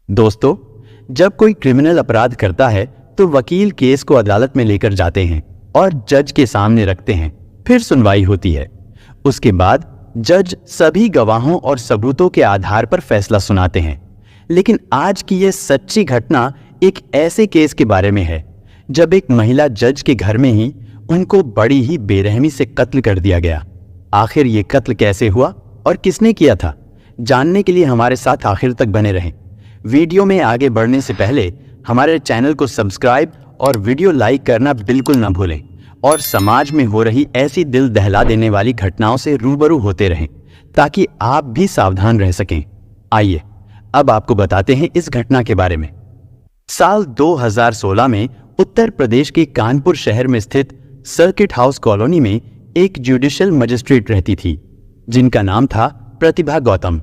दोस्तों, जब कोई क्रिमिनल अपराध करता है तो वकील केस को अदालत में लेकर जाते हैं और जज के सामने रखते हैं। फिर सुनवाई होती है। उसके बाद जज सभी गवाहों और सबूतों के आधार पर फैसला सुनाते हैं। लेकिन आज की यह सच्ची घटना एक ऐसे केस के बारे में है जब एक महिला जज के घर में ही उनको बड़ी ही बेरहमी से कत्ल कर दिया गया। आखिर ये कत्ल कैसे हुआ और किसने किया था, जानने के लिए हमारे साथ आखिर तक बने रहें। वीडियो में आगे बढ़ने से पहले हमारे चैनल को सब्सक्राइब और वीडियो लाइक करना बिल्कुल ना भूलें और समाज में हो रही ऐसी दिल दहला देने वाली घटनाओं से रूबरू होते रहें ताकि आप भी सावधान रह सकें। आइए अब आपको बताते हैं इस घटना के बारे में। साल 2016 में उत्तर प्रदेश के कानपुर शहर में स्थित सर्किट हाउस कॉलोनी में एक जुडिशियल मजिस्ट्रेट रहती थी जिनका नाम था प्रतिभा गौतम।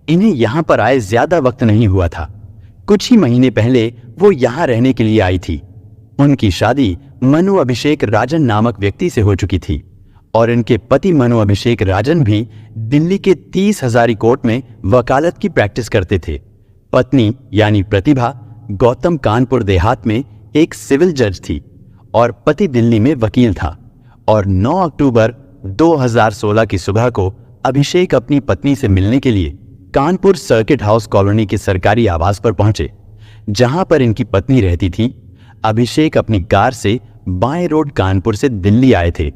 इन्हें यहां पर आए ज्यादा वक्त नहीं हुआ था। कुछ ही महीने पहले वो यहां रहने के लिए आई थी। उनकी शादी मनु अभिषेक राजन नामक व्यक्ति से हो चुकी थी और इनके पति मनु अभिषेक राजन भी दिल्ली के 30 हजारी कोर्ट में वकालत की प्रैक्टिस करते थे। पत्नी यानी प्रतिभा गौतम कानपुर देहात में एक सिविल जज थी और पति दिल्ली में वकील था। और 9 अक्टूबर 2016 की सुबह को अभिषेक अपनी पत्नी से मिलने के लिए कानपुर सर्किट हाउस कॉलोनी के सरकारी आवास पर पहुंचे जहां पर इनकी पत्नी रहती थी। अभिषेक अपनी कार से बाएं रोड कानपुर से दिल्ली आए थे।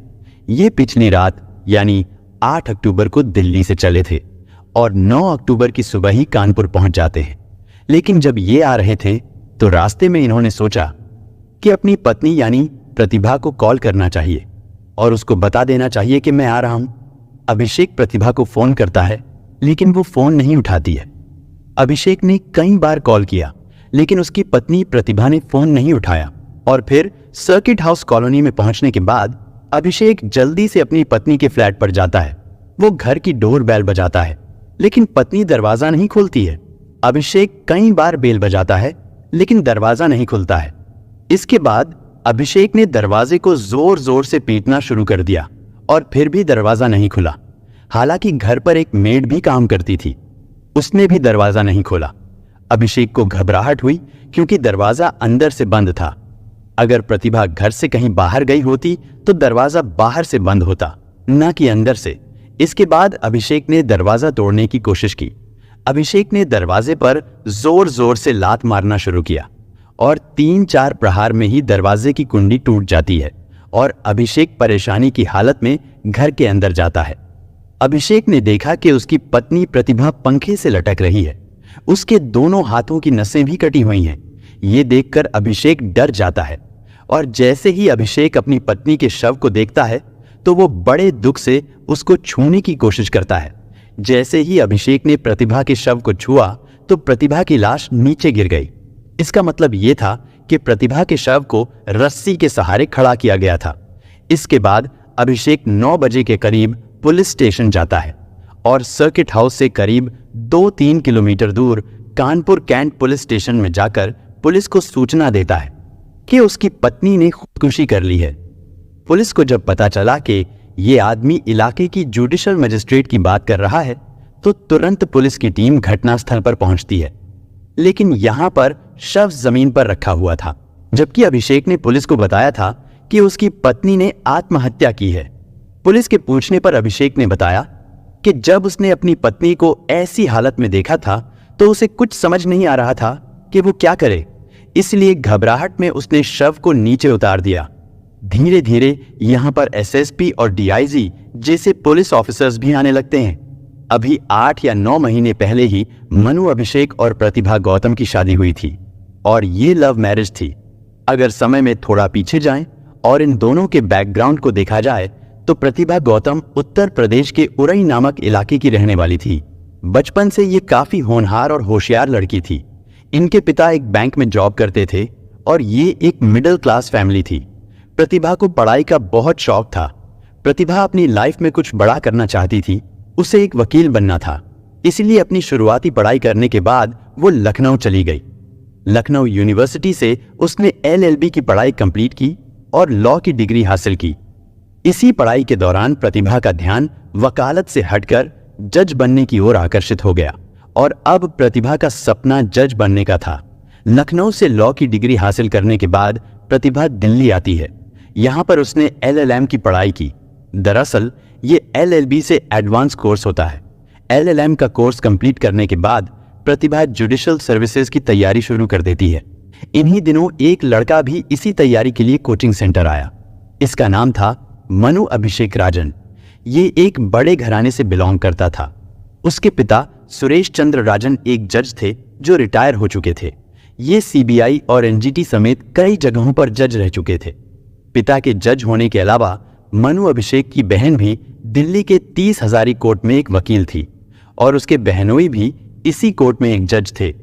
ये पिछली रात यानी 8 अक्टूबर को दिल्ली से चले थे और 9 अक्टूबर की सुबह ही कानपुर पहुंच जाते हैं। लेकिन जब ये आ रहे थे तो रास्ते में इन्होंने सोचा कि अपनी पत्नी यानी प्रतिभा को कॉल करना चाहिए और उसको बता देना चाहिए कि मैं आ रहा हूं। अभिषेक प्रतिभा को फोन करता है लेकिन वो फोन नहीं उठाती है। अभिषेक ने कई बार कॉल किया लेकिन उसकी पत्नी प्रतिभा ने फोन नहीं उठाया। और फिर सर्किट हाउस कॉलोनी में पहुंचने के बाद अभिषेक जल्दी से अपनी पत्नी के फ्लैट पर जाता है। वो घर की डोर बेल बजाता है लेकिन पत्नी दरवाजा नहीं खोलती है। अभिषेक कई बार बेल बजाता है लेकिन दरवाजा नहीं खुलता है। इसके बाद अभिषेक ने दरवाजे को जोर जोर से पीटना शुरू कर दिया और फिर भी दरवाजा नहीं खुला। हालांकि घर पर एक मेड भी काम करती थी, उसने भी दरवाजा नहीं खोला। अभिषेक को घबराहट हुई क्योंकि दरवाजा अंदर से बंद था। अगर प्रतिभा घर से कहीं बाहर गई होती तो दरवाजा बाहर से बंद होता, न कि अंदर से। इसके बाद अभिषेक ने दरवाजा तोड़ने की कोशिश की। अभिषेक ने दरवाजे पर जोर जोर से लात मारना शुरू किया और 3-4 प्रहार में ही दरवाजे की कुंडी टूट जाती है और अभिषेक परेशानी की हालत में घर के अंदर जाता है। अभिषेक ने देखा कि उसकी पत्नी प्रतिभा पंखे से लटक रही है। उसके दोनों हाथों की नसें भी कटी हुई हैं। ये देखकर अभिषेक डर जाता है और जैसे ही अभिषेक अपनी पत्नी के शव को देखता है तो वो बड़े दुख से उसको छूने की कोशिश करता है। जैसे ही अभिषेक ने प्रतिभा के शव को छुआ तो प्रतिभा की लाश नीचे गिर गई। इसका मतलब ये था कि प्रतिभा के शव को रस्सी के सहारे खड़ा किया गया था। इसके बाद अभिषेक 9 बजे के करीब पुलिस स्टेशन जाता है और सर्किट हाउस से करीब 2-3 किलोमीटर दूर कानपुर कैंट पुलिस स्टेशन में जाकर पुलिस को सूचना देता है कि उसकी पत्नी ने खुदकुशी कर ली है। पुलिस को जब पता चला कि ये आदमी इलाके की जुडिशियल मजिस्ट्रेट की बात कर रहा है तो तुरंत पुलिस की टीम घटनास्थल पर पहुंचती है। लेकिन यहां पर शव जमीन पर रखा हुआ था, जबकि अभिषेक ने पुलिस को बताया था कि उसकी पत्नी ने आत्महत्या की है। पुलिस के पूछने पर अभिषेक ने बताया कि जब उसने अपनी पत्नी को ऐसी हालत में देखा था तो उसे कुछ समझ नहीं आ रहा था कि वो क्या करे, इसलिए घबराहट में उसने शव को नीचे उतार दिया। धीरे धीरे यहां पर एसएसपी और डीआईजी जैसे पुलिस ऑफिसर्स भी आने लगते हैं। अभी 8 या 9 महीने पहले ही मनु अभिषेक और प्रतिभा गौतम की शादी हुई थी और ये लव मैरिज थी। अगर समय में थोड़ा पीछे जाएं और इन दोनों के बैकग्राउंड को देखा जाए तो प्रतिभा गौतम उत्तर प्रदेश के उरई नामक इलाके की रहने वाली थी। बचपन से ये काफी होनहार और होशियार लड़की थी। इनके पिता एक बैंक में जॉब करते थे और ये एक मिडिल क्लास फैमिली थी। प्रतिभा को पढ़ाई का बहुत शौक था। प्रतिभा अपनी लाइफ में कुछ बड़ा करना चाहती थी। उसे एक वकील बनना था, इसलिए अपनी शुरुआती पढ़ाई करने के बाद वो लखनऊ चली गई। लखनऊ यूनिवर्सिटी से उसने LLB की पढ़ाई कंप्लीट की और लॉ की डिग्री हासिल की। इसी पढ़ाई के दौरान प्रतिभा का ध्यान वकालत से हटकर जज बनने की ओर आकर्षित हो गया और अब प्रतिभा का सपना जज बनने का था। लखनऊ से लॉ की डिग्री हासिल करने के बाद प्रतिभा दिल्ली आती है। यहाँ पर उसने LLM की पढ़ाई की। दरअसल ये LLB से एडवांस कोर्स होता है। LLM का कोर्स कंप्लीट करने के बाद प्रतिभा जुडिशल सर्विसेज की तैयारी शुरू कर देती है। इन्हीं दिनों एक लड़का भी इसी तैयारी के लिए कोचिंग सेंटर आया। इसका नाम था मनु अभिषेक राजन। ये एक बड़े घराने से बिलोंग करता था। उसके पिता सुरेश चंद्र राजन एक जज थे जो रिटायर हो चुके थे। ये CBI और NGT समेत कई जगहों पर जज रह चुके थे। पिता के जज होने के अलावा मनु अभिषेक की बहन भी दिल्ली के 30 हजारी कोर्ट में एक वकील थी और उसके बहनोई भी इसी कोर्ट में एक जज थे।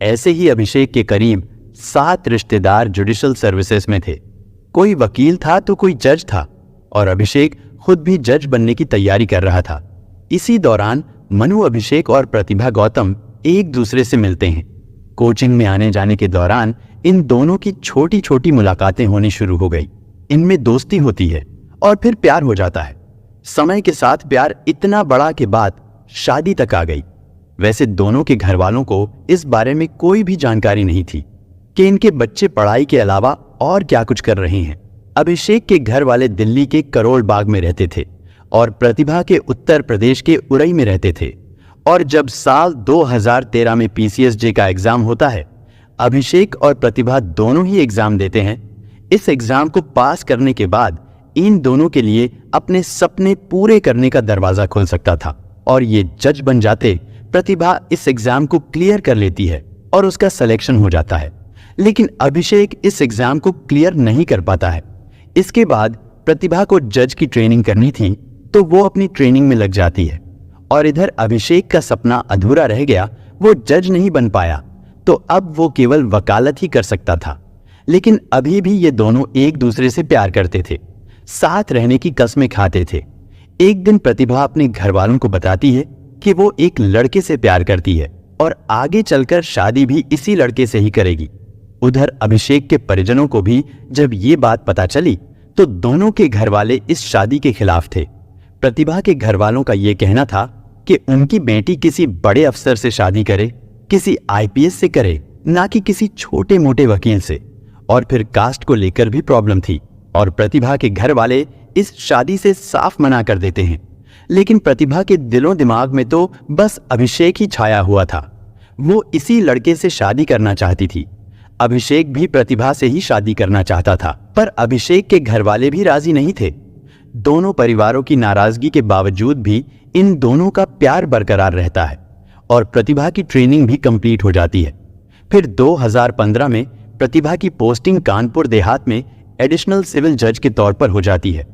ऐसे ही अभिषेक के करीब 7 रिश्तेदार जुडिशल सर्विसेज में थे। कोई वकील था तो कोई जज था और अभिषेक खुद भी जज बनने की तैयारी कर रहा था। इसी दौरान मनु अभिषेक और प्रतिभा गौतम एक दूसरे से मिलते हैं। कोचिंग में आने जाने के दौरान इन दोनों की छोटी छोटी मुलाकातें होनी शुरू हो गई। इनमें दोस्ती होती है और फिर प्यार हो जाता है। समय के साथ प्यार इतना बड़ा के बाद शादी तक आ गई। वैसे दोनों के घर वालों को इस बारे में कोई भी जानकारी नहीं थी कि इनके बच्चे पढ़ाई के अलावा और क्या कुछ कर रहे हैं। अभिषेक के घर वाले दिल्ली के करोल बाग में रहते थे और प्रतिभा के उत्तर प्रदेश के उरई में रहते थे। और जब साल 2013 में PCSJ का एग्जाम होता है, अभिषेक और प्रतिभा दोनों ही एग्जाम देते हैं। इस एग्जाम को पास करने के बाद इन दोनों के लिए अपने सपने पूरे करने का दरवाजा खुल सकता था और ये जज बन जाते। प्रतिभा इस एग्जाम को क्लियर कर लेती है और उसका सिलेक्शन हो जाता है, लेकिन अभिषेक इस एग्जाम को क्लियर नहीं कर पाता है। इसके बाद प्रतिभा को जज की ट्रेनिंग करनी थी तो वो अपनी ट्रेनिंग में लग जाती है और इधर अभिषेक का सपना अधूरा रह गया। वो जज नहीं बन पाया तो अब वो केवल वकालत ही कर सकता था। लेकिन अभी भी ये दोनों एक दूसरे से प्यार करते थे, साथ रहने की कस्में खाते थे। एक दिन प्रतिभा अपने घर वालों को बताती है कि वो एक लड़के से प्यार करती है और आगे चलकर शादी भी इसी लड़के से ही करेगी। उधर अभिषेक के परिजनों को भी जब ये बात पता चली तो दोनों के घर वाले इस शादी के खिलाफ थे। प्रतिभा के घर वालों का ये कहना था कि उनकी बेटी किसी बड़े अफसर से शादी करे, किसी IPS से करे, ना कि किसी छोटे मोटे वकील से। और फिर कास्ट को लेकर भी प्रॉब्लम थी और प्रतिभा के घर वाले इस शादी से साफ मना कर देते हैं। लेकिन प्रतिभा के दिलों दिमाग में तो बस अभिषेक ही छाया हुआ था। वो इसी लड़के से शादी करना चाहती थी। अभिषेक भी प्रतिभा से ही शादी करना चाहता था, पर अभिषेक के घर वाले भी राजी नहीं थे। दोनों परिवारों की नाराजगी के बावजूद भी इन दोनों का प्यार बरकरार रहता है और प्रतिभा की ट्रेनिंग भी कंप्लीट हो जाती है। फिर 2015 में प्रतिभा की पोस्टिंग कानपुर देहात में एडिशनल सिविल जज के तौर पर हो जाती है।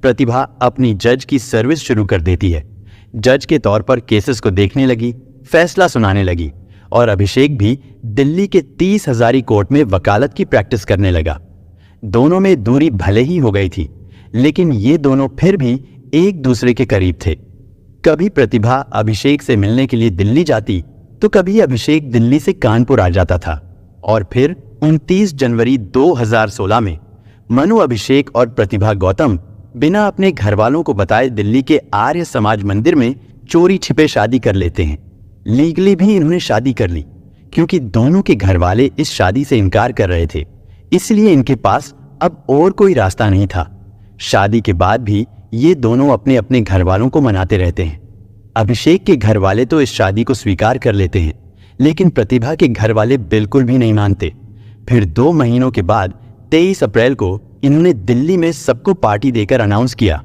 प्रतिभा अपनी जज की सर्विस शुरू कर देती है। जज के तौर पर केसेस को देखने लगी, फैसला सुनाने लगी और अभिषेक भी दिल्ली के 30 हजारी कोर्ट में वकालत की प्रैक्टिस करने लगा। दोनों में दूरी भले ही हो गई थी, लेकिन ये दोनों फिर भी एक दूसरे के करीब थे। कभी प्रतिभा अभिषेक से मिलने के लिए दिल्ली जाती तो कभी अभिषेक दिल्ली से कानपुर आ जाता था। और फिर 29 जनवरी 2016 में मनु अभिषेक और प्रतिभा गौतम बिना अपने घर वालों को बताए दिल्ली के आर्य समाज मंदिर में चोरी छिपे शादी कर लेते हैं। लीगली भी इन्होंने शादी कर ली क्योंकि दोनों के घर वाले इस शादी से इनकार कर रहे थे, इसलिए इनके पास अब और कोई रास्ता नहीं था। शादी के बाद भी ये दोनों अपने अपने घर वालों को मनाते रहते हैं। अभिषेक के घर वाले तो इस शादी को स्वीकार कर लेते हैं, लेकिन प्रतिभा के घर वाले बिल्कुल भी नहीं मानते। फिर 2 महीनों के बाद 23 अप्रैल को इन्होंने दिल्ली में सबको पार्टी देकर अनाउंस किया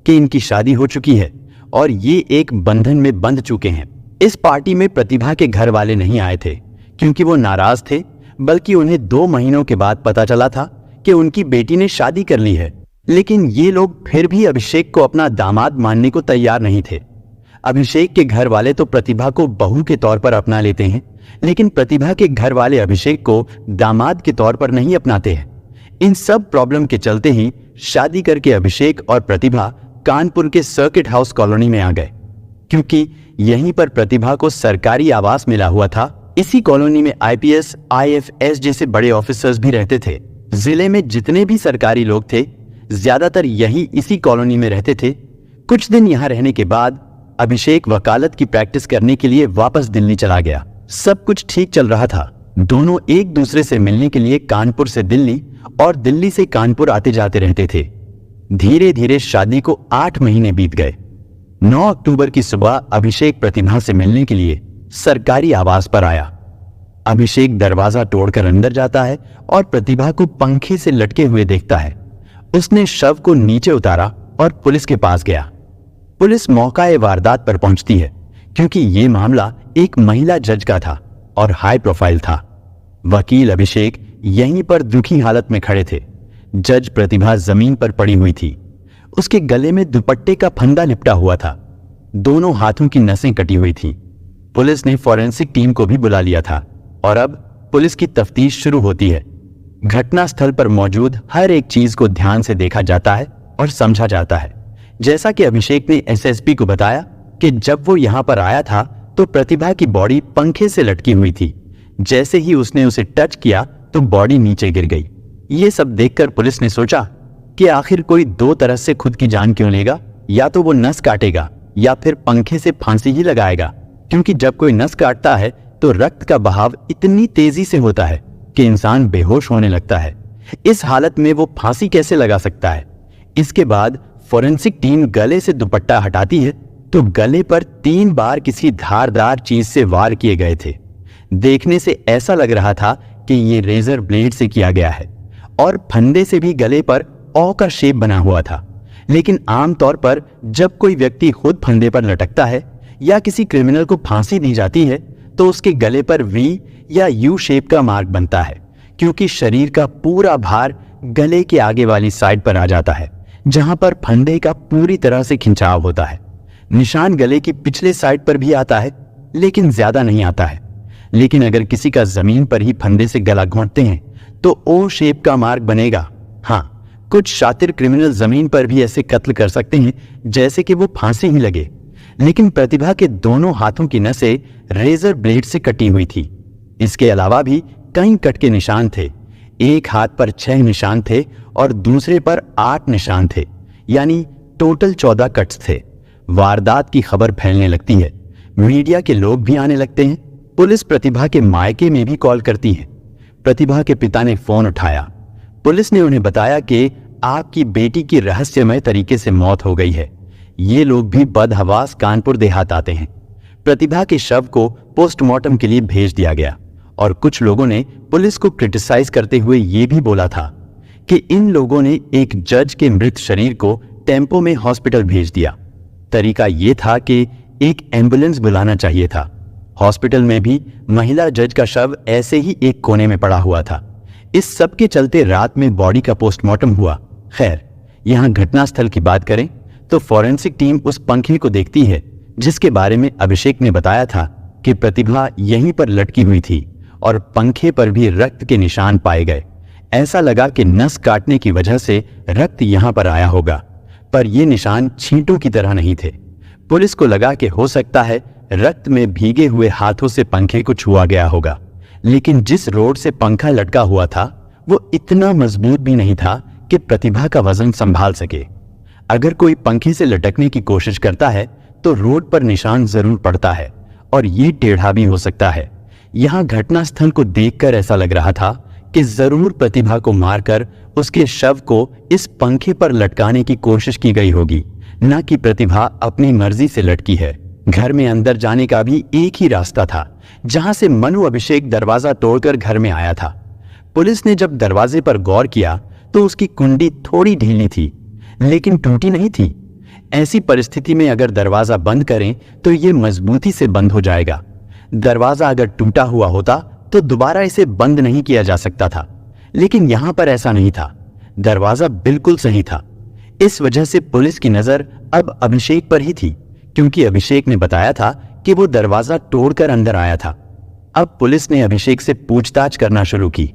कि इनकी शादी हो चुकी है और ये एक बंधन में बंध चुके हैं। इस पार्टी में प्रतिभा के घर वाले नहीं आए थे क्योंकि वो नाराज थे, बल्कि उन्हें 2 महीनों के बाद पता चला था कि उनकी बेटी ने शादी कर ली है। लेकिन ये लोग फिर भी अभिषेक को अपना दामाद मानने को तैयार नहीं थे। अभिषेक के घर वाले तो प्रतिभा को बहू के तौर पर अपना लेते हैं, लेकिन प्रतिभा के घर वाले अभिषेक को दामाद के तौर पर नहीं अपनाते हैं। इन सब प्रॉब्लम के चलते ही शादी करके अभिषेक और प्रतिभा कानपुर के सर्किट हाउस कॉलोनी में आ गए, क्योंकि यहीं पर प्रतिभा को सरकारी आवास मिला हुआ था। इसी कॉलोनी में IPS, IFS जैसे बड़े ऑफिसर्स भी रहते थे। जिले में जितने भी सरकारी लोग थे ज्यादातर यही इसी कॉलोनी में रहते थे। कुछ दिन यहाँ रहने के बाद अभिषेक वकालत की प्रैक्टिस करने के लिए वापस दिल्ली चला गया। सब कुछ ठीक चल रहा था। दोनों एक दूसरे से मिलने के लिए कानपुर से दिल्ली और दिल्ली से कानपुर आते जाते रहते थे। धीरे धीरे शादी को 8 महीने बीत गए। 9 अक्टूबर की सुबह अभिषेक प्रतिभा से मिलने के लिए सरकारी आवास पर आया। अभिषेक दरवाजा तोड़कर अंदर जाता है और प्रतिभा को पंखे से लटके हुए देखता है। उसने शव को नीचे उतारा और पुलिस के पास गया। पुलिस मौका-ए वारदात पर पहुंचती है क्योंकि यह मामला एक महिला जज का था और हाई प्रोफाइल था। वकील अभिषेक यहीं पर दुखी हालत में खड़े थे। जज प्रतिभा जमीन पर पड़ी हुई थी। उसके गले में दुपट्टे का फंदा लिपटा हुआ था। दोनों हाथों की नसें कटी हुई थी। पुलिस ने फॉरेंसिक टीम को भी बुला लिया था और अब पुलिस की तफ्तीश शुरू होती है। घटनास्थल पर मौजूद हर एक चीज को ध्यान से देखा जाता है और समझा जाता है। जैसा कि अभिषेक ने एसएसपी को बताया कि जब वो यहां पर आया था तो प्रतिभा की बॉडी पंखे से लटकी हुई थी। जैसे ही उसने उसे टच किया तो बॉडी नीचे गिर गई। ये सब देखकर पुलिस ने सोचा कि आखिर कोई 2 तरह से खुद की जान क्यों लेगा, या तो वो नस काटेगा या फिर पंखे से फांसी ही लगाएगा, क्योंकि जब कोई नस काटता है तो रक्त का बहाव इतनी तेजी से होता है कि इंसान बेहोश होने लगता है। इस हालत में वो फांसी कैसे लगा सकता है। इसके बाद फॉरेंसिक टीम गले से दुपट्टा हटाती है तो गले पर 3 बार किसी धारदार चीज से वार किए गए थे। देखने से ऐसा लग रहा था कि ये रेजर ब्लेड से किया गया है और फंदे से भी गले पर ओ का शेप बना हुआ था। लेकिन आमतौर पर जब कोई व्यक्ति खुद फंदे पर लटकता है या किसी क्रिमिनल को फांसी दी जाती है तो उसके गले पर वी या यू शेप का मार्क बनता है, क्योंकि शरीर का पूरा भार गले के आगे वाली साइड पर आ जाता है जहां पर फंदे का पूरी तरह से खिंचाव होता है। निशान गले की पिछले साइड पर भी आता है लेकिन ज्यादा नहीं आता है। लेकिन अगर किसी का जमीन पर ही फंदे से गला घोंटते हैं तो ओ शेप का मार्क बनेगा। हाँ, कुछ शातिर क्रिमिनल जमीन पर भी ऐसे कत्ल कर सकते हैं जैसे कि वो फांसी ही लगे। लेकिन प्रतिभा के दोनों हाथों की नसें रेजर ब्लेड से कटी हुई थी। इसके अलावा भी कई कट के निशान थे। एक हाथ पर 6 निशान थे और दूसरे पर 8 निशान थे, यानी टोटल 14 कट्स थे। वारदात की खबर फैलने लगती है। मीडिया के लोग भी आने लगते हैं। पुलिस प्रतिभा के मायके में भी कॉल करती है। प्रतिभा के पिता ने फोन उठाया। पुलिस ने उन्हें बताया कि आपकी बेटी की रहस्यमय तरीके से मौत हो गई है। ये लोग भी बदहवास कानपुर देहात आते हैं। प्रतिभा के शव को पोस्टमार्टम के लिए भेज दिया गया और कुछ लोगों ने पुलिस को क्रिटिसाइज करते हुए ये भी बोला था कि इन लोगों ने एक जज के मृत शरीर को टेम्पो में हॉस्पिटल भेज दिया। तरीका ये था कि एक एम्बुलेंस बुलाना चाहिए था। हॉस्पिटल में भी महिला जज का शव ऐसे ही एक कोने में पड़ा हुआ था। इस सब के चलते रात में बॉडी का पोस्टमार्टम हुआ। खैर, यहां घटनास्थल की बात करें तो फॉरेंसिक टीम उस पंखे को देखती है जिसके बारे में अभिषेक ने बताया था कि प्रतिभा यहीं पर लटकी हुई थी और पंखे पर भी रक्त के निशान पाए गए। ऐसा लगा कि नस काटने की वजह से रक्त यहां पर आया होगा, पर ये निशान छींटों की तरह नहीं थे। पुलिस को लगा कि हो सकता है रक्त में भीगे हुए हाथों से पंखे को छुआ गया होगा, लेकिन जिस रोड से पंखा लटका हुआ था वो इतना मजबूत भी नहीं था कि प्रतिभा का वजन संभाल सके। अगर कोई पंखे से लटकने की कोशिश करता है तो रोड पर निशान जरूर पड़ता है और ये टेढ़ा भी हो सकता है। यहां घटनास्थल को देखकर ऐसा लग रहा था कि जरूर प्रतिभा को मारकर उसके शव को इस पंखे पर लटकाने की कोशिश की गई होगी, न कि प्रतिभा अपनी मर्जी से लटकी है। घर में अंदर जाने का भी एक ही रास्ता था जहां से मनु अभिषेक दरवाजा तोड़कर घर में आया था। पुलिस ने जब दरवाजे पर गौर किया तो उसकी कुंडी थोड़ी ढीली थी लेकिन टूटी नहीं थी। ऐसी परिस्थिति में अगर दरवाजा बंद करें तो यह मजबूती से बंद हो जाएगा। दरवाजा अगर टूटा हुआ होता तो दोबारा इसे बंद नहीं किया जा सकता था, लेकिन यहां पर ऐसा नहीं था। दरवाजा बिल्कुल सही था। इस वजह से पुलिस की नजर अब अभिषेक पर ही थी, क्योंकि अभिषेक ने बताया था कि वो दरवाजा तोड़कर अंदर आया था। अब पुलिस ने अभिषेक से पूछताछ करना शुरू की।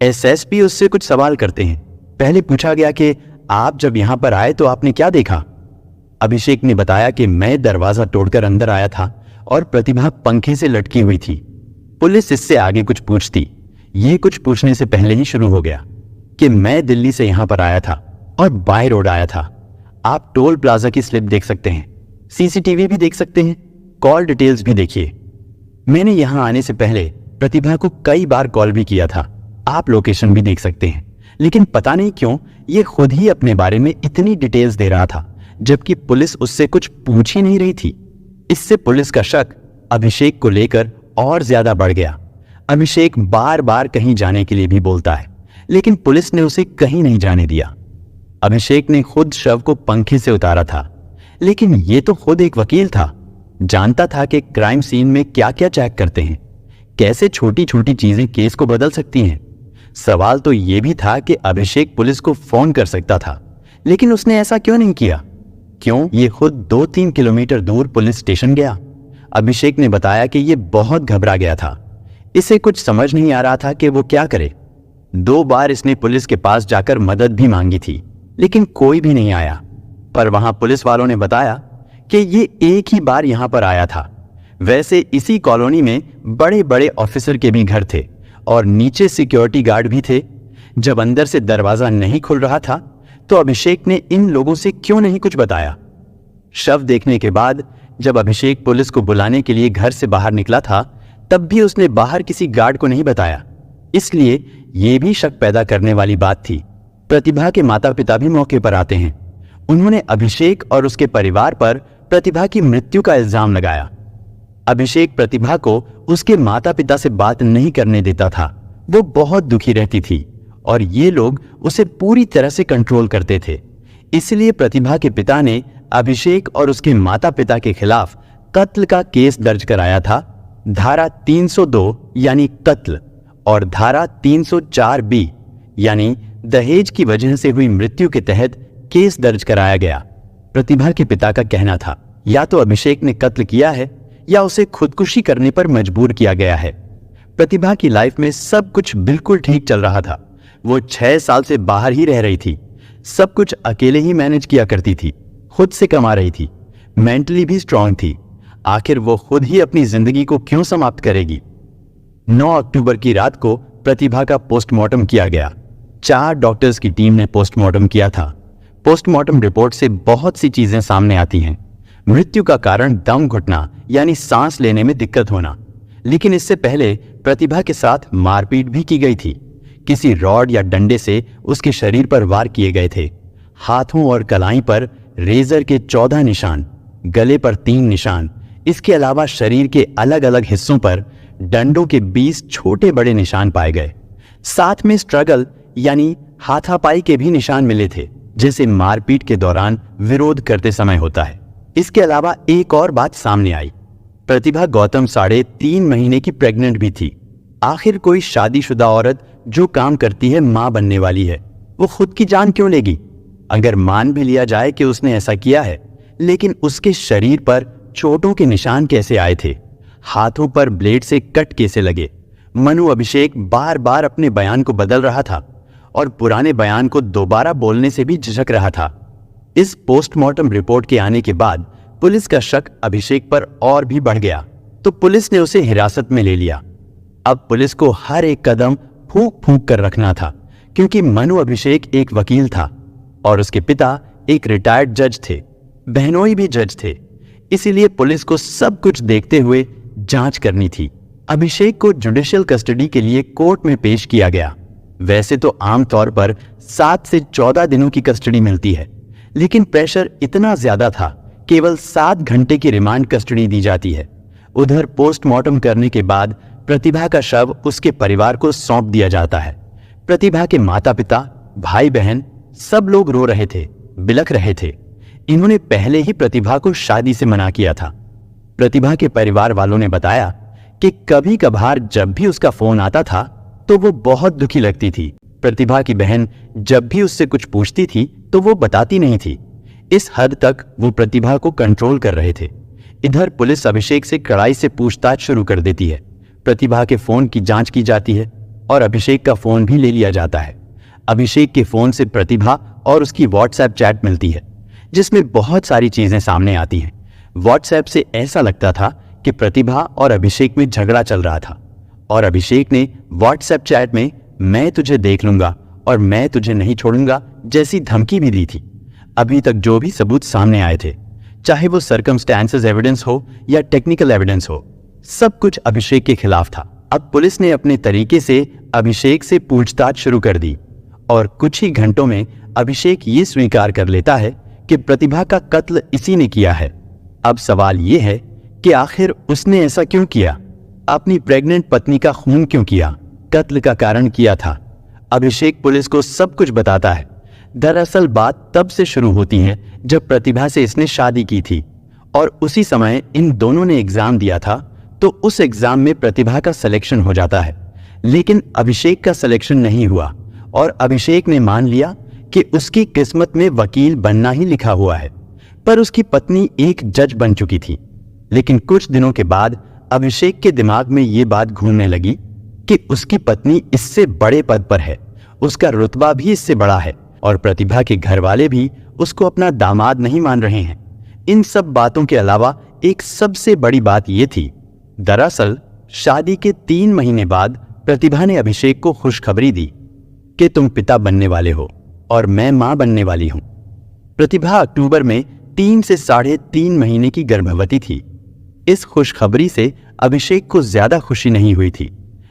एसएसपी उससे कुछ सवाल करते हैं। पहले पूछा गया कि आप जब यहां पर आए तो आपने क्या देखा। अभिषेक ने बताया कि मैं दरवाजा तोड़कर अंदर आया था और प्रतिभा पंखे से लटकी हुई थी। पुलिस इससे आगे कुछ पूछती। ये कुछ पूछने से पहले ही शुरू हो गया कि मैं दिल्ली से यहां पर आया था और बाय रोड आया था। आप टोल प्लाजा की स्लिप देख सकते हैं। सीसीटीवी भी देख सकते हैं, कॉल डिटेल्स भी देखिए। मैंने यहां आने से पहले प्रतिभा को कई बार कॉल भी किया था, आप लोकेशन भी देख सकते हैं। लेकिन पता नहीं क्यों ये खुद ही अपने बारे में इतनी डिटेल्स दे रहा था, जबकि पुलिस उससे कुछ पूछ ही नहीं रही थी। इससे पुलिस का शक अभिषेक को लेकर और ज्यादा बढ़ गया। अभिषेक बार बार कहीं जाने के लिए भी बोलता है, लेकिन पुलिस ने उसे कहीं नहीं जाने दिया। अभिषेक ने खुद शव को पंखे से उतारा था, लेकिन ये तो खुद एक वकील था, जानता था कि क्राइम सीन में क्या क्या चेक करते हैं, कैसे छोटी छोटी चीजें केस को बदल सकती हैं। सवाल तो यह भी था कि अभिषेक पुलिस को फोन कर सकता था, लेकिन उसने ऐसा क्यों नहीं किया? क्यों ये खुद 2-3 किलोमीटर दूर पुलिस स्टेशन गया? अभिषेक ने बताया कि ये बहुत घबरा गया था, इसे कुछ समझ नहीं आ रहा था कि वो क्या करे। 2 बार इसने पुलिस के पास जाकर मदद भी मांगी थी, लेकिन कोई भी नहीं आया। पर वहां पुलिस वालों ने बताया कि ये एक ही बार यहां पर आया था। वैसे इसी कॉलोनी में बड़े बड़े ऑफिसर के भी घर थे और नीचे सिक्योरिटी गार्ड भी थे। जब अंदर से दरवाजा नहीं खुल रहा था तो अभिषेक ने इन लोगों से क्यों नहीं कुछ बताया? शव देखने के बाद जब अभिषेक पुलिस को बुलाने के लिए घर से बाहर निकला था, तब भी उसने बाहर किसी गार्ड को नहीं बताया। इसलिए यह भी शक पैदा करने वाली बात थी। प्रतिभा के माता पिता भी मौके पर आते हैं। उन्होंने अभिषेक और उसके परिवार पर प्रतिभा की मृत्यु का इल्जाम लगाया। अभिषेक प्रतिभा को उसके माता पिता से बात नहीं करने देता था। वो बहुत दुखी रहती थी और ये लोग उसे पूरी तरह से कंट्रोल करते थे। इसलिए प्रतिभा के पिता ने अभिषेक और उसके माता पिता के खिलाफ कत्ल का केस दर्ज कराया था। धारा 302 यानी कत्ल और धारा 304 बी यानी दहेज की वजह से हुई मृत्यु के तहत केस दर्ज कराया गया। प्रतिभा के पिता का कहना था, या तो अभिषेक ने कत्ल किया है या उसे खुदकुशी करने पर मजबूर किया गया है। प्रतिभा की लाइफ में सब कुछ बिल्कुल ठीक चल रहा था। वो 6 साल से बाहर ही रह रही थी, सब कुछ अकेले ही मैनेज किया करती थी, खुद से कमा रही थी, मेंटली भी स्ट्रांग थी। आखिर वो खुद ही अपनी जिंदगी को क्यों समाप्त करेगी? 9 अक्टूबर की रात को प्रतिभा का पोस्टमार्टम किया गया। 4 डॉक्टर्स की टीम ने पोस्टमार्टम किया था। पोस्टमार्टम रिपोर्ट से बहुत सी चीजें सामने आती हैं। मृत्यु का कारण दम घुटना यानी सांस लेने में दिक्कत होना, लेकिन इससे पहले प्रतिभा के साथ मारपीट भी की गई थी। किसी रॉड या डंडे से उसके शरीर पर वार किए गए थे। हाथों और कलाई पर रेजर के 14 निशान, गले पर 3 निशान, इसके अलावा शरीर के अलग अलग हिस्सों पर डंडों के 20 छोटे बड़े निशान पाए गए। साथ में स्ट्रगल यानी हाथापाई के भी निशान मिले थे, जैसे मारपीट के दौरान विरोध करते समय होता है। इसके अलावा एक और बात सामने आई, प्रतिभा गौतम 3.5 महीने की प्रेग्नेंट भी थी। आखिर कोई शादीशुदा औरत जो काम करती है, मां बनने वाली है, वो खुद की जान क्यों लेगी? अगर मान भी लिया जाए कि उसने ऐसा किया है, लेकिन उसके शरीर पर चोटों के निशान कैसे आए थे? हाथों पर ब्लेड से कट कैसे लगे? मनु अभिषेक बार बार अपने बयान को बदल रहा था और पुराने बयान को दोबारा बोलने से भी झिझक रहा था। इस पोस्टमार्टम रिपोर्ट के आने के बाद पुलिस का शक अभिषेक पर और भी बढ़ गया, तो पुलिस ने उसे हिरासत में ले लिया। अब पुलिस को हर एक कदम फूंक फूंक कर रखना था, क्योंकि मनु अभिषेक एक वकील था और उसके पिता एक रिटायर्ड जज थे, बहनोई भी जज थे। इसीलिए पुलिस को सब कुछ देखते हुए जांच करनी थी। अभिषेक को जुडिशियल कस्टडी के लिए कोर्ट में पेश किया गया। वैसे तो आमतौर पर 7 से 14 दिनों की कस्टडी मिलती है, लेकिन प्रेशर इतना ज्यादा था, केवल 7 घंटे की रिमांड कस्टडी दी जाती है। उधर पोस्टमार्टम करने के बाद प्रतिभा का शव उसके परिवार को सौंप दिया जाता है। प्रतिभा के माता पिता, भाई बहन सब लोग रो रहे थे, बिलख रहे थे। इन्होंने पहले ही प्रतिभा को शादी से मना किया था। प्रतिभा के परिवार वालों ने बताया कि कभी कभार जब भी उसका फोन आता था तो वो बहुत दुखी लगती थी। प्रतिभा की बहन जब भी उससे कुछ पूछती थी तो वो बताती नहीं थी। इस हद तक वो प्रतिभा को कंट्रोल कर रहे थे। इधर पुलिस अभिषेक से कड़ाई से पूछताछ शुरू कर देती है। प्रतिभा के फोन की जांच की जाती है और अभिषेक का फोन भी ले लिया जाता है। अभिषेक के फोन से प्रतिभा और उसकी व्हाट्सएप चैट मिलती है, जिसमें बहुत सारी चीजें सामने आती हैं। व्हाट्सएप से ऐसा लगता था कि प्रतिभा और अभिषेक में झगड़ा चल रहा था और अभिषेक ने व्हाट्सएप चैट में मैं तुझे देख लूंगा और मैं तुझे नहीं छोड़ूंगा जैसी धमकी भी दी थी। अभी तक जो भी सबूत सामने आए थे, चाहे वो सर्कमस्टेंसेस एविडेंस हो या टेक्निकल एविडेंस हो, सब कुछ अभिषेक के खिलाफ था। अब पुलिस ने अपने तरीके से अभिषेक से पूछताछ शुरू कर दी और कुछ ही घंटों में अभिषेक ये स्वीकार कर लेता है कि प्रतिभा का कत्ल इसी ने किया है। अब सवाल ये है कि आखिर उसने ऐसा क्यों किया? अपनी प्रेग्नेंट पत्नी का खून क्यों किया? कत्ल का कारण किया था। अभिषेक पुलिस को सब कुछ बताता है। दरअसल बात तब से शुरू होती है जब प्रतिभा से इसने शादी की थी और उसी समय इन दोनों ने एग्जाम दिया था, तो उस एग्जाम में प्रतिभा का सिलेक्शन हो जाता है, लेकिन अभिषेक का सिलेक्शन नहीं हुआ और अभिषेक ने मान लिया कि उसकी किस्मत में वकील बनना ही लिखा हुआ है। पर उसकी पत्नी एक जज बन चुकी थी। लेकिन कुछ दिनों के बाद अभिषेक के दिमाग में ये बात घूमने लगी कि उसकी पत्नी इससे बड़े पद पर है, उसका रुतबा भी इससे बड़ा है और प्रतिभा के घर वाले भी उसको अपना दामाद नहीं मान रहे हैं। इन सब बातों के अलावा एक सबसे बड़ी बात यह थी, दरअसल शादी के 3 महीने बाद प्रतिभा ने अभिषेक को खुशखबरी दी कि तुम पिता बनने वाले हो और मैं मां बनने वाली हूं। प्रतिभा अक्टूबर में 3 से 3.5 महीने की गर्भवती थी। इस खुशखबरी से अभिषेक को ज्यादा खुशी नहीं हुई थी,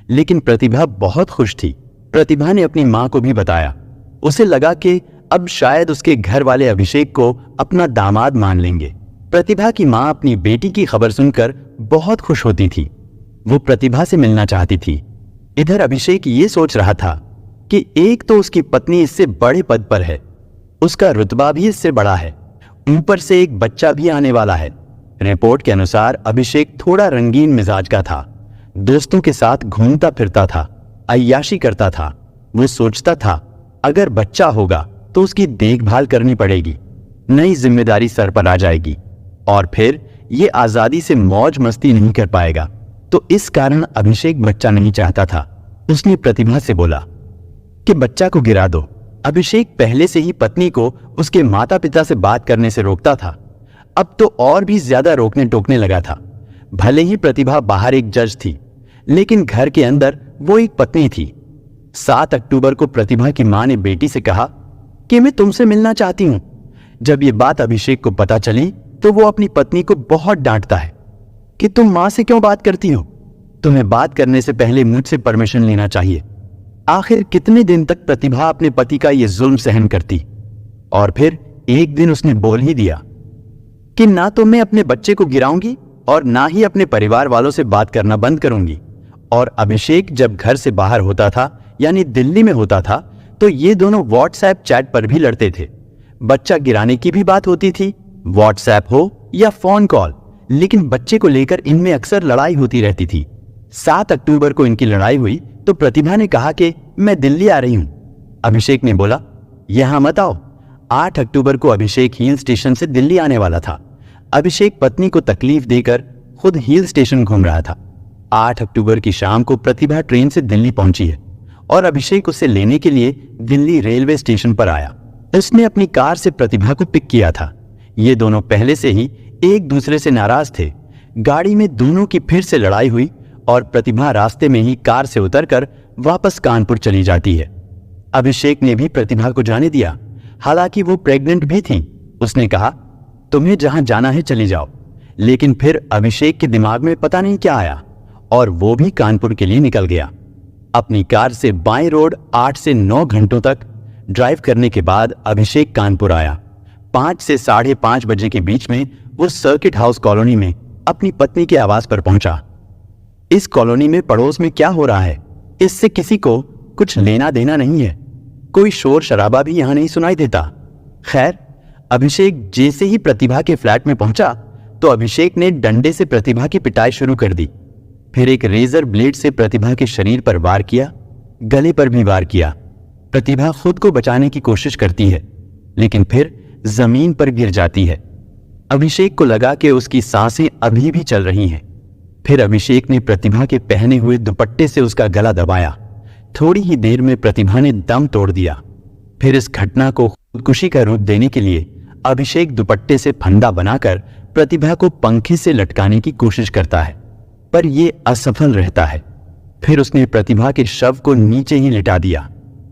लेकिन प्रतिभा बहुत खुश थी। प्रतिभा ने अपनी मां को भी बताया। उसे लगा कि अब शायद उसके घर वाले अभिषेक को अपना दामाद मान लेंगे। प्रतिभा की मां अपनी बेटी की खबर सुनकर बहुत खुश होती थी। वो प्रतिभा से मिलना चाहती थी। इधर अभिषेक ये सोच रहा था कि एक तो उसकी पत्नी इससे बड़े पद पर है, उसका रुतबा भी इससे बड़ा है, ऊपर से एक बच्चा भी आने वाला है। रिपोर्ट के अनुसार अभिषेक थोड़ा रंगीन मिजाज का था, दोस्तों के साथ घूमता फिरता था, अय्याशी करता था। वो सोचता था अगर बच्चा होगा तो उसकी देखभाल करनी पड़ेगी, नई जिम्मेदारी सर पर आ जाएगी और फिर ये आजादी से मौज मस्ती नहीं कर पाएगा। तो इस कारण अभिषेक बच्चा नहीं चाहता था। उसने प्रतिभा से बोला कि बच्चा को गिरा दो। अभिषेक पहले से ही पत्नी को उसके माता पिता से बात करने से रोकता था, अब तो और भी ज्यादा रोकने टोकने लगा था। भले ही प्रतिभा बाहर एक जज थी, लेकिन घर के अंदर वो एक पत्नी थी। 7 अक्टूबर को प्रतिभा की मां ने बेटी से कहा कि मैं तुमसे मिलना चाहती हूं। जब ये बात अभिषेक को पता चली तो वो अपनी पत्नी को बहुत डांटता है कि तुम मां से क्यों बात करती हो? तुम्हें बात करने से पहले मुझसे परमिशन लेना चाहिए। आखिर कितने दिन तक प्रतिभा अपने पति का ये जुल्म सहन करती? और फिर एक दिन उसने बोल ही दिया कि ना तो मैं अपने बच्चे को गिराऊंगी और ना ही अपने परिवार वालों से बात करना बंद करूंगी। और अभिषेक जब घर से बाहर होता था, यानी दिल्ली में होता था, तो ये दोनों व्हाट्सएप चैट पर भी लड़ते थे। बच्चा गिराने की भी बात होती थी, व्हाट्सएप हो या फोन कॉल, लेकिन बच्चे को लेकर इनमें अक्सर लड़ाई होती रहती थी। 7 अक्टूबर को इनकी लड़ाई हुई तो प्रतिभा ने कहा कि मैं दिल्ली आ रही हूं। अभिषेक ने बोला यहां मत आओ। 8 अक्टूबर को अभिषेक हिल स्टेशन से दिल्ली आने वाला था। अभिषेक पत्नी को तकलीफ देकर खुद हिल स्टेशन घूम रहा था। 8 अक्टूबर की शाम को प्रतिभा ट्रेन से दिल्ली पहुंची है और अभिषेक उसे लेने के लिए दिल्ली रेलवे स्टेशन पर आया। उसने अपनी कार से प्रतिभा को पिक किया था। ये दोनों पहले से ही एक दूसरे से नाराज थे। गाड़ी में दोनों की फिर से लड़ाई हुई और प्रतिभा रास्ते में ही कार से उतरकर वापस कानपुर चली जाती है। अभिषेक ने भी प्रतिभा को जाने दिया, हालांकि वो प्रेग्नेंट भी थी। उसने कहा तुम्हें जहां जाना है चली जाओ। लेकिन फिर अभिषेक के दिमाग में पता नहीं क्या आया और वो भी कानपुर के लिए निकल गया। अपनी कार से बाएं रोड 8 से 9 घंटों तक ड्राइव करने के बाद अभिषेक कानपुर आया। 5 से 5:30 बजे के बीच में वो सर्किट हाउस कॉलोनी में अपनी पत्नी के आवास पर पहुंचा। इस कॉलोनी में पड़ोस में क्या हो रहा है, इससे किसी को कुछ लेना देना नहीं है। कोई शोर शराबा भी यहां नहीं सुनाई देता। खैर, अभिषेक जैसे ही प्रतिभा के फ्लैट में पहुंचा तो अभिषेक ने डंडे से प्रतिभा की पिटाई शुरू कर दी। फिर एक रेजर ब्लेड से प्रतिभा के शरीर पर वार किया, गले पर भी वार किया। प्रतिभा खुद को बचाने की कोशिश करती है, लेकिन फिर जमीन पर गिर जाती है। अभिषेक को लगा कि उसकी सांसें अभी भी चल रही हैं। फिर अभिषेक ने प्रतिभा के पहने हुए दुपट्टे से उसका गला दबाया। थोड़ी ही देर में प्रतिभा ने दम तोड़ दिया। फिर इस घटना को खुदकुशी का रूप देने के लिए अभिषेक दुपट्टे से फंदा बनाकर प्रतिभा को पंखे से लटकाने की कोशिश करता है, पर यह असफल रहता है। फिर उसने प्रतिभा के शव को नीचे ही लिटा दिया।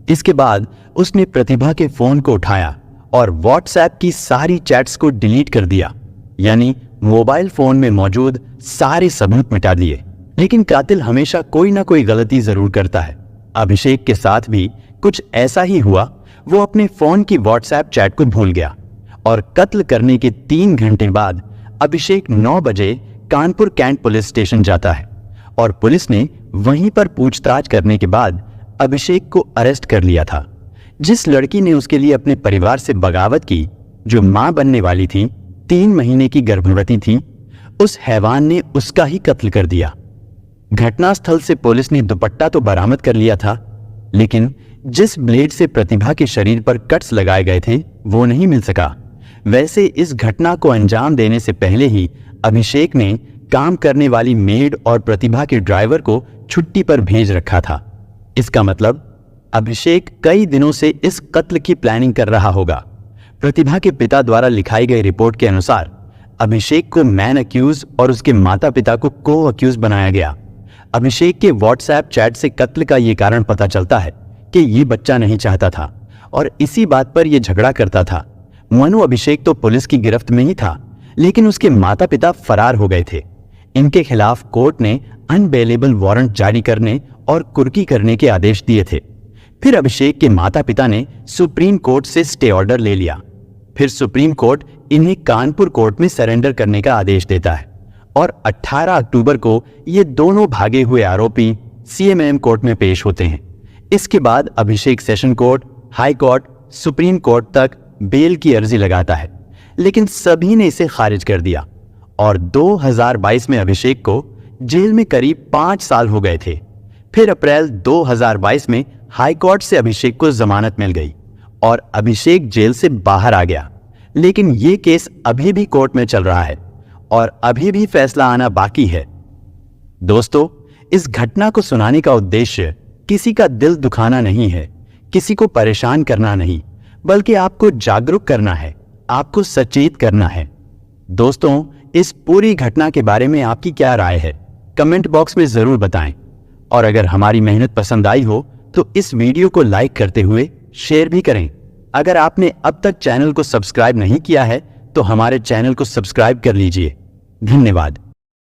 इसके बाद उसने प्रतिभा के फोन को उठाया और व्हाट्सएप की सारी चैट्स को डिलीट कर दिया। यानी मोबाइल फोन में मौजूद सारे सबूत मिटा दिए। लेकिन कातिल हमेशा कोई ना कोई गलती जरूर करता है। अभिषेक के साथ भी कुछ ऐसा ही हुआ। वो अपने फोन की व्हाट्सएप चैट को भूल गया और कत्ल करने के 3 घंटे बाद अभिषेक 9 बजे कानपुर कैंट पुलिस स्टेशन जाता है और पुलिस ने वहीं पर पूछताछ करने के बाद अभिषेक को अरेस्ट कर लिया था। जिस लड़की ने उसके लिए अपने परिवार से बगावत की, जो मां बनने वाली थी, 3 महीने की गर्भवती थी, उस हैवान ने उसका ही कत्ल कर दिया। घटनास्थल से पुलिस ने दुपट्टा तो बरामद कर लिया था, लेकिन जिस ब्लेड से प्रतिभा के शरीर पर कट्स लगाए गए थे वो नहीं मिल सका। वैसे इस घटना को अंजाम देने से पहले ही अभिषेक ने काम करने वाली मेड और प्रतिभा के ड्राइवर को छुट्टी पर भेज रखा था। इसका मतलब अभिषेक कई दिनों से इस कत्ल की प्लानिंग कर रहा होगा। प्रतिभा के पिता द्वारा लिखाई गई रिपोर्ट के अनुसार अभिषेक को मैन अक्यूज और उसके माता पिता को को अक्यूज बनाया गया। अभिषेक के व्हाट्सएप चैट से कत्ल का ये कारण पता चलता है कि ये बच्चा नहीं चाहता था और इसी बात पर यह झगड़ा करता था। मनु अभिषेक तो पुलिस की गिरफ्त में ही था, लेकिन उसके माता पिता फरार हो गए थे। इनके खिलाफ कोर्ट ने अनबेलेबल वारंट जारी करने और कुर्की करने के आदेश दिए थे। फिर अभिषेक के माता पिता ने सुप्रीम कोर्ट से स्टे ऑर्डर ले लिया। फिर सुप्रीम कोर्ट इन्हें कानपुर कोर्ट में सरेंडर करने का आदेश देता है और 18 अक्टूबर को ये दोनों भागे हुए आरोपी CMM कोर्ट में पेश होते हैं। इसके बाद Abhishek session court, high court, supreme court तक बेल की अर्जी लगाता है, लेकिन सभी ने इसे खारिज कर दिया और 2022 में अभिषेक को जेल में करीब 5 साल हो गए थे। फिर अप्रैल 2022 में हाई कोर्ट से अभिषेक को जमानत मिल गई और अभिषेक जेल से बाहर आ गया। लेकिन ये केस अभी भी कोर्ट में चल रहा है और अभी भी फैसला आना बाकी है। दोस्तों, इस घटना को सुनाने का उद्देश्य किसी का दिल दुखाना नहीं है, किसी को परेशान करना नहीं, बल्कि आपको जागरूक करना है, आपको सचेत करना है। दोस्तों, इस पूरी घटना के बारे में आपकी क्या राय है, कमेंट बॉक्स में जरूर बताएं। और अगर हमारी मेहनत पसंद आई हो तो इस वीडियो को लाइक करते हुए शेयर भी करें। अगर आपने अब तक चैनल को सब्सक्राइब नहीं किया है तो हमारे चैनल को सब्सक्राइब कर लीजिए। धन्यवाद।